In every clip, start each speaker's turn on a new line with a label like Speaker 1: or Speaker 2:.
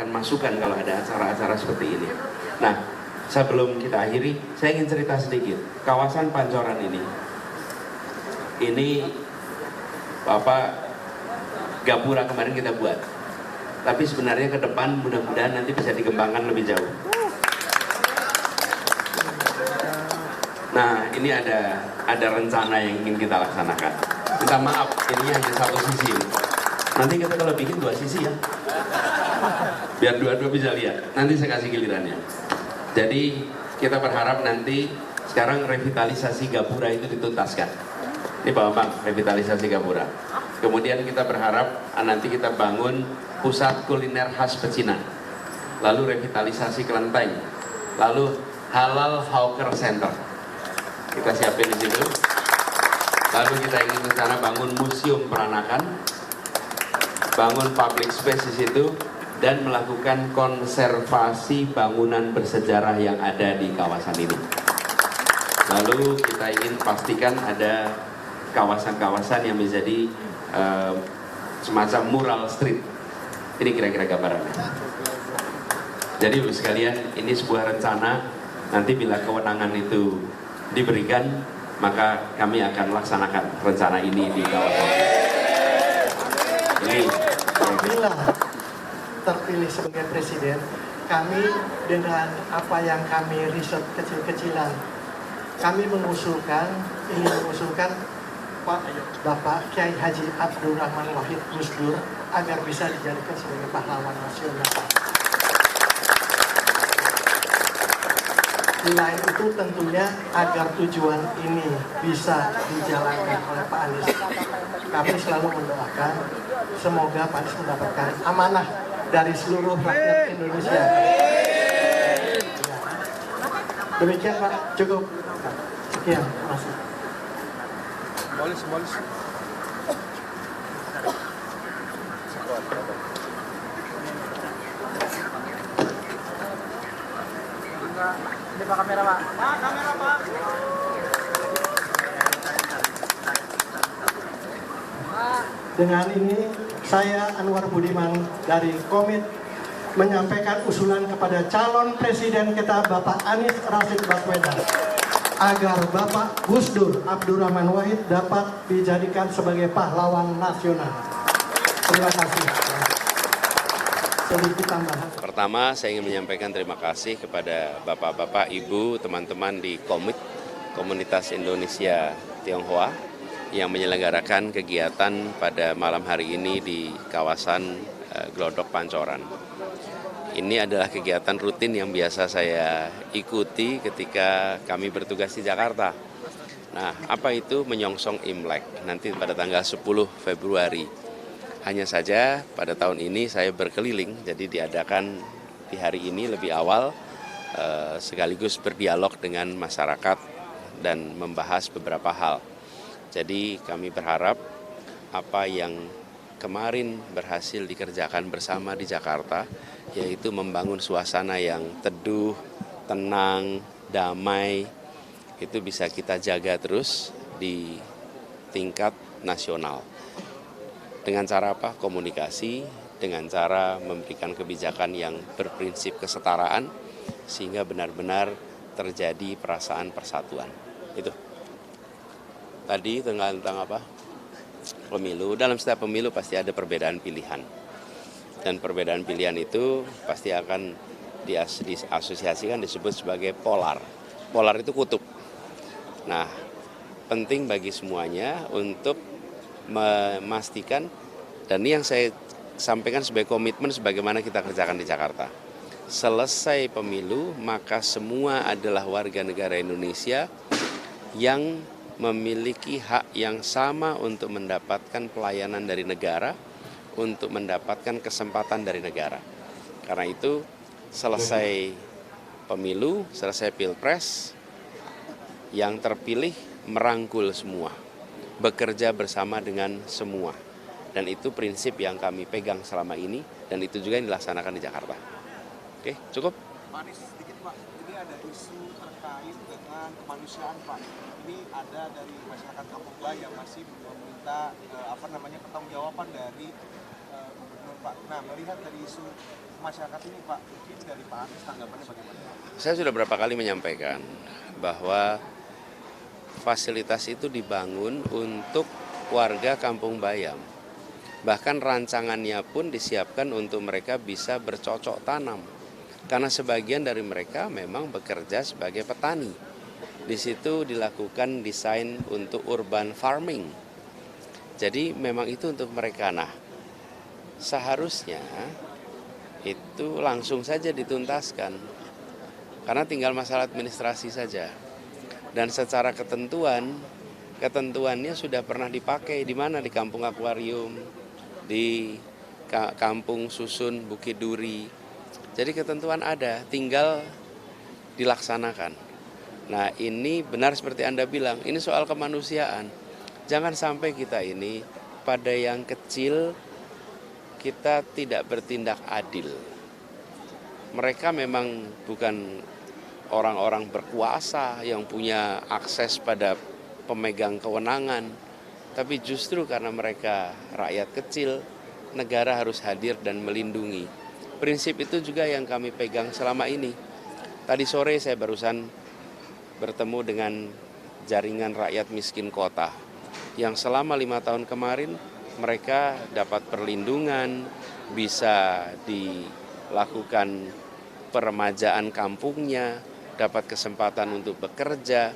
Speaker 1: mendapatkan masukan kalau ada acara-acara seperti ini. Nah, sebelum kita akhiri, saya ingin cerita sedikit. Kawasan Pancoran ini Bapak Gapura kemarin kita buat. Tapi sebenarnya ke depan mudah-mudahan nanti bisa dikembangkan lebih jauh. Nah, ini ada rencana yang ingin kita laksanakan. Minta maaf, ini hanya satu sisi. Nanti kita kalau bikin 2 sisi ya. Biar dua-dua bisa lihat. Nanti saya kasih gilirannya. Jadi kita berharap nanti sekarang revitalisasi Gapura itu dituntaskan. Ini Pak Bambang, revitalisasi Gapura. Kemudian kita berharap nanti kita bangun pusat kuliner khas pecinan. Lalu revitalisasi Kelenteng. Lalu Halal Hawker Center. Kita siapin di situ. Lalu kita ingin rencana bangun museum peranakan, bangun public space di situ, dan melakukan konservasi bangunan bersejarah yang ada di kawasan ini. Lalu kita ingin pastikan ada kawasan-kawasan yang menjadi semacam mural street. Ini kira-kira gambarannya. Jadi Ibu sekalian, ini sebuah rencana. Nanti bila kewenangan itu diberikan, maka kami akan laksanakan rencana ini di kawasan ini.
Speaker 2: Bila terpilih sebagai presiden, kami dengan apa yang kami riset kecil-kecilan, kami ingin mengusulkan Pak Bapak Kiai Haji Abdurrahman Wahid Gus Dur agar bisa dijadikan sebagai pahlawan nasional. Selain itu tentunya agar tujuan ini bisa dijalankan oleh Pak Anies, kami selalu mendoakan semoga Pak Anies mendapatkan amanah dari seluruh rakyat Indonesia. Demikian Pak, cukup. Sekian, terima kasih.
Speaker 3: Simbolis. Ini Pak kamera Pak. Kamera Pak.
Speaker 2: Dengan ini saya Anwar Budiman dari Komit menyampaikan usulan kepada calon presiden kita Bapak Anies Rashid Baswedan agar Bapak Gus Dur Abdurrahman Wahid dapat dijadikan sebagai pahlawan nasional. Terima kasih. Sedikit tambahan.
Speaker 1: Pertama, saya ingin menyampaikan terima kasih kepada Bapak-Bapak, Ibu, teman-teman di Komit, Komunitas Indonesia Tionghoa, yang menyelenggarakan kegiatan pada malam hari ini di kawasan Glodok Pancoran. Ini adalah kegiatan rutin yang biasa saya ikuti ketika kami bertugas di Jakarta. Nah, apa itu menyongsong Imlek? Nanti pada tanggal 10 Februari. Hanya saja pada tahun ini saya berkeliling, jadi diadakan di hari ini lebih awal, sekaligus berdialog dengan masyarakat dan membahas beberapa hal. Jadi kami berharap apa yang kemarin berhasil dikerjakan bersama di Jakarta, yaitu membangun suasana yang teduh, tenang, damai, itu bisa kita jaga terus di tingkat nasional. Dengan cara apa? Komunikasi, dengan cara memberikan kebijakan yang berprinsip kesetaraan, sehingga benar-benar terjadi perasaan persatuan. Itu. Tadi tentang apa? Pemilu. Dalam setiap pemilu pasti ada perbedaan pilihan. Dan perbedaan pilihan itu pasti akan diasosiasikan, disebut sebagai polar. Polar itu kutub. Nah, penting bagi semuanya untuk memastikan, dan ini yang saya sampaikan sebagai komitmen sebagaimana kita kerjakan di Jakarta. Selesai pemilu, maka semua adalah warga negara Indonesia yang memiliki hak yang sama untuk mendapatkan pelayanan dari negara, untuk mendapatkan kesempatan dari negara. Karena itu, selesai pemilu, selesai pilpres, yang terpilih merangkul semua, bekerja bersama dengan semua. Dan itu prinsip yang kami pegang selama ini, dan itu juga yang dilaksanakan di Jakarta. Oke, cukup?
Speaker 3: Pak Anies, sedikit Pak, ini ada isu terkait dengan kemanusiaan Pak. Ini ada dari masyarakat Kampung yang masih meminta pertanggungjawaban dari gubernur Pak. Nah, melihat dari isu masyarakat ini Pak, mungkin dari Pak Anies tanggapannya bagaimana?
Speaker 1: Saya sudah berapa kali menyampaikan bahwa fasilitas itu dibangun untuk warga Kampung Bayam. Bahkan rancangannya pun disiapkan untuk mereka bisa bercocok tanam. Karena sebagian dari mereka memang bekerja sebagai petani. Di situ dilakukan desain untuk urban farming. Jadi memang itu untuk mereka. Nah, seharusnya itu langsung saja dituntaskan. Karena tinggal masalah administrasi saja. Dan secara ketentuannya sudah pernah dipakai di mana? Di Kampung Akuarium, di Kampung Susun, Bukit Duri. Jadi ketentuan ada, tinggal dilaksanakan. Nah, ini benar seperti Anda bilang, ini soal kemanusiaan. Jangan sampai kita ini pada yang kecil kita tidak bertindak adil. Mereka memang bukan orang-orang berkuasa yang punya akses pada pemegang kewenangan, tapi justru karena mereka rakyat kecil, negara harus hadir dan melindungi. Prinsip itu juga yang kami pegang selama ini. Tadi sore saya barusan bertemu dengan jaringan rakyat miskin kota, yang selama 5 tahun kemarin mereka dapat perlindungan, bisa dilakukan peremajaan kampungnya, dapat kesempatan untuk bekerja,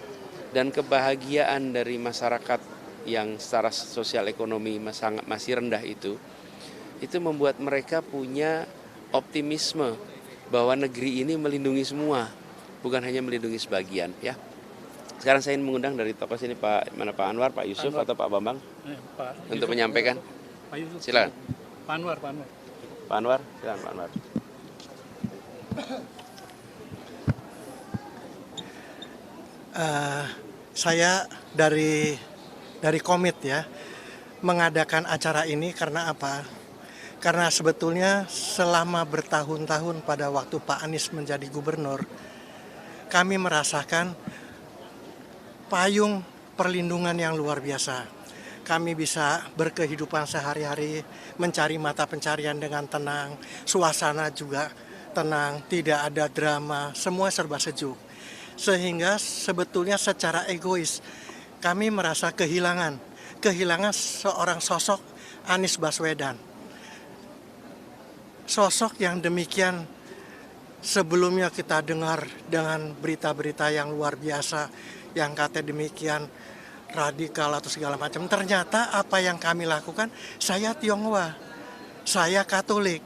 Speaker 1: dan kebahagiaan dari masyarakat yang secara sosial ekonomi masih rendah itu membuat mereka punya optimisme bahwa negeri ini melindungi semua, bukan hanya melindungi sebagian. Ya. Sekarang saya ingin mengundang dari tokoh sini Pak Anwar, Pak Yusuf Anwar, atau Pak Bambang untuk menyampaikan.
Speaker 4: Pak Yusuf.
Speaker 1: Silakan.
Speaker 4: Pak Anwar.
Speaker 1: Silakan Pak Anwar.
Speaker 2: Saya dari komit ya mengadakan acara ini karena apa? Karena sebetulnya selama bertahun-tahun pada waktu Pak Anies menjadi gubernur, kami merasakan payung perlindungan yang luar biasa. Kami bisa berkehidupan sehari-hari, mencari mata pencarian dengan tenang, suasana juga tenang, tidak ada drama, semua serba sejuk. Sehingga sebetulnya secara egois kami merasa kehilangan seorang sosok Anies Baswedan. Sosok yang demikian sebelumnya kita dengar dengan berita-berita yang luar biasa, yang kata demikian radikal atau segala macam. Ternyata apa yang kami lakukan, saya Tionghoa, saya Katolik.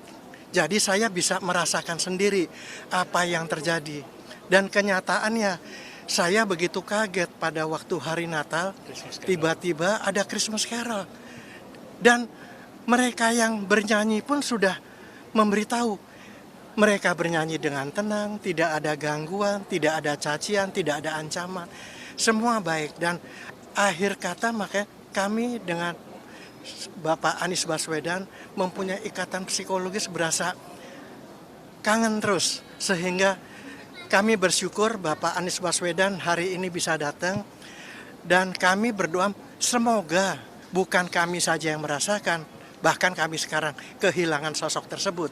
Speaker 2: Jadi saya bisa merasakan sendiri apa yang terjadi. Dan kenyataannya, saya begitu kaget pada waktu hari Natal, tiba-tiba ada Christmas Carol. Dan mereka yang bernyanyi pun sudah memberitahu. Mereka bernyanyi dengan tenang, tidak ada gangguan, tidak ada cacian, tidak ada ancaman. Semua baik. Dan akhir kata makanya kami dengan Bapak Anies Baswedan mempunyai ikatan psikologis berasa kangen terus. Sehingga kami bersyukur Bapak Anies Baswedan hari ini bisa datang, dan kami berdoa semoga bukan kami saja yang merasakan, bahkan kami sekarang kehilangan sosok tersebut.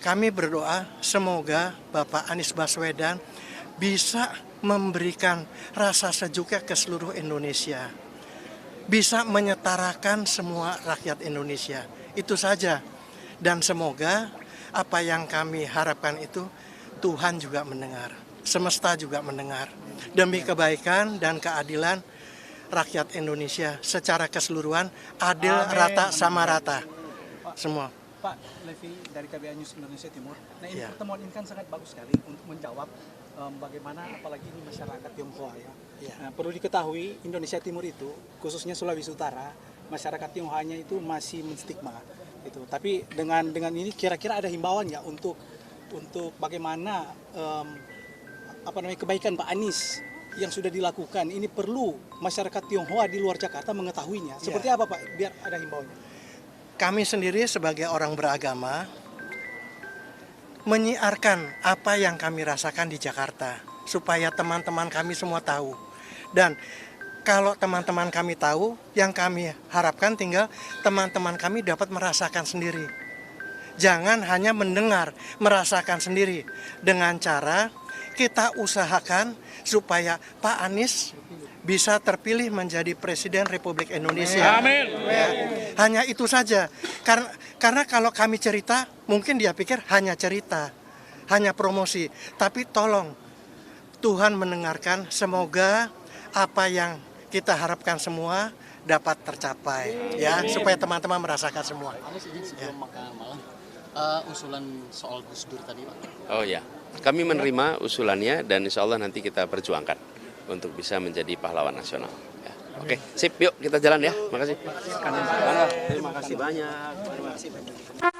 Speaker 2: Kami berdoa semoga Bapak Anies Baswedan bisa memberikan rasa sejuknya ke seluruh Indonesia, bisa menyetarakan semua rakyat Indonesia. Itu saja, dan semoga apa yang kami harapkan itu Tuhan juga mendengar, semesta juga mendengar, demi kebaikan dan keadilan rakyat Indonesia secara keseluruhan, adil, amin, rata, sama rata, semua.
Speaker 4: Pak Levi dari KBA News Indonesia Timur. Nah, ini pertemuan ini kan sangat bagus sekali untuk menjawab bagaimana apalagi ini masyarakat Tionghoa ya. Nah, perlu diketahui Indonesia Timur itu, khususnya Sulawesi Utara, masyarakat Tionghoanya itu masih menstigma gitu. Tapi dengan ini kira-kira ada himbauan ya untuk bagaimana kebaikan Pak Anies yang sudah dilakukan ini perlu masyarakat Tionghoa di luar Jakarta mengetahuinya. Seperti apa Pak, biar ada himbauannya?
Speaker 2: Kami sendiri sebagai orang beragama menyiarkan apa yang kami rasakan di Jakarta supaya teman-teman kami semua tahu. Dan kalau teman-teman kami tahu, yang kami harapkan tinggal teman-teman kami dapat merasakan sendiri. jangan hanya mendengar, merasakan sendiri. Dengan cara kita usahakan supaya Pak Anies bisa terpilih menjadi Presiden Republik Indonesia. Amin. Ya, hanya itu saja. Karena kalau kami cerita, mungkin dia pikir hanya cerita, hanya promosi. Tapi tolong, Tuhan mendengarkan, semoga apa yang kita harapkan semua dapat tercapai, ya, supaya teman-teman merasakan semua.
Speaker 5: Anies, izin sebelum makan malam, usulan soal Gus Dur tadi, Pak.
Speaker 1: Oh ya, kami menerima usulannya dan insya Allah nanti kita perjuangkan untuk bisa menjadi pahlawan nasional. Ya. Oke, sip, yuk kita jalan ya. Makasih. Terima kasih banyak.